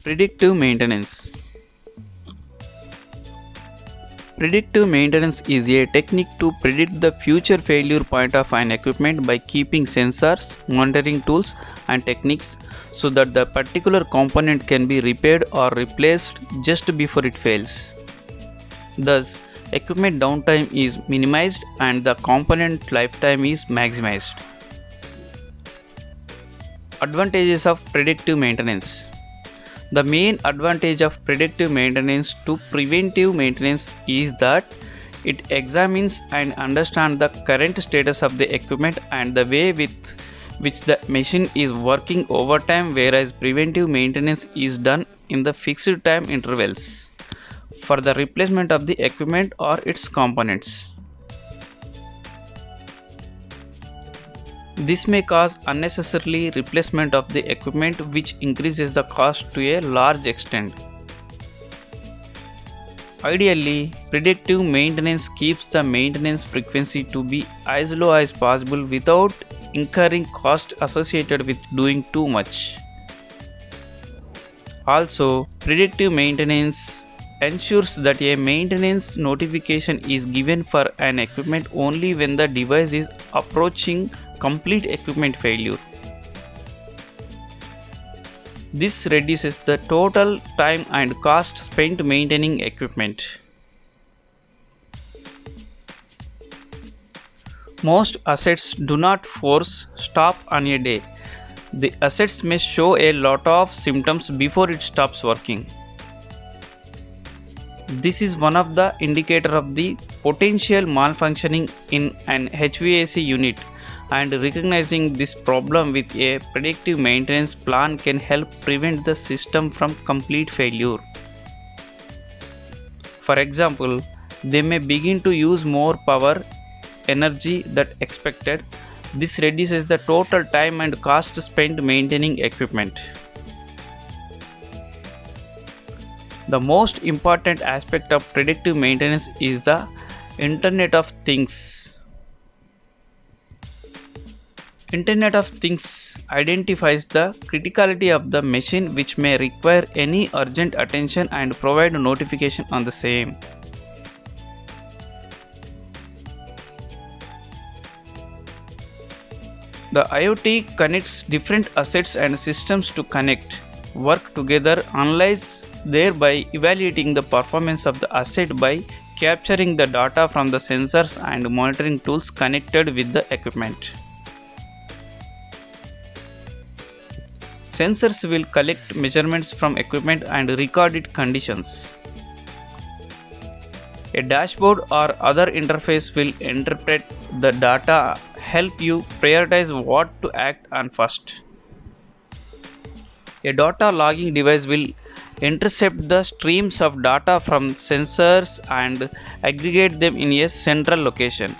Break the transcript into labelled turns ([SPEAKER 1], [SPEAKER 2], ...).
[SPEAKER 1] Predictive maintenance. Predictive maintenance is a technique to predict the future failure point of an equipment by keeping sensors, monitoring tools, and techniques so that the particular component can be repaired or replaced just before it fails. Thus, equipment downtime is minimized and the component lifetime is maximized. Advantages of predictive maintenance. The main advantage of predictive maintenance to preventive maintenance is that it examines and understands the current status of the equipment and the way with which the machine is working over time, whereas preventive maintenance is done in the fixed time intervals for the replacement of the equipment or its components. This may cause unnecessarily replacement of the equipment, which increases the cost to a large extent. Ideally, predictive maintenance keeps the maintenance frequency to be as low as possible without incurring cost associated with doing too much. Also, predictive maintenance ensures that a maintenance notification is given for an equipment only when the device is approaching complete equipment failure. This reduces the total time and cost spent maintaining equipment. Most assets do not force stop on a day. The assets may show a lot of symptoms before it stops working. This is one of the indicator of the potential malfunctioning in an HVAC unit, and recognizing this problem with a predictive maintenance plan can help prevent the system from complete failure. For example, they may begin to use more power energy than expected. This reduces the total time and cost spent maintaining equipment. The most important aspect of predictive maintenance is the Internet of Things. Internet of Things identifies the criticality of the machine, which may require any urgent attention and provide notification on the same. The IoT connects different assets and systems to connect, work together, analyze, thereby evaluating the performance of the asset by capturing the data from the sensors and monitoring tools connected with the equipment. Sensors will collect measurements from equipment and record its conditions. A dashboard or other interface will interpret the data, help you prioritize what to act on first. A data logging device will intercept the streams of data from sensors and aggregate them in a central location.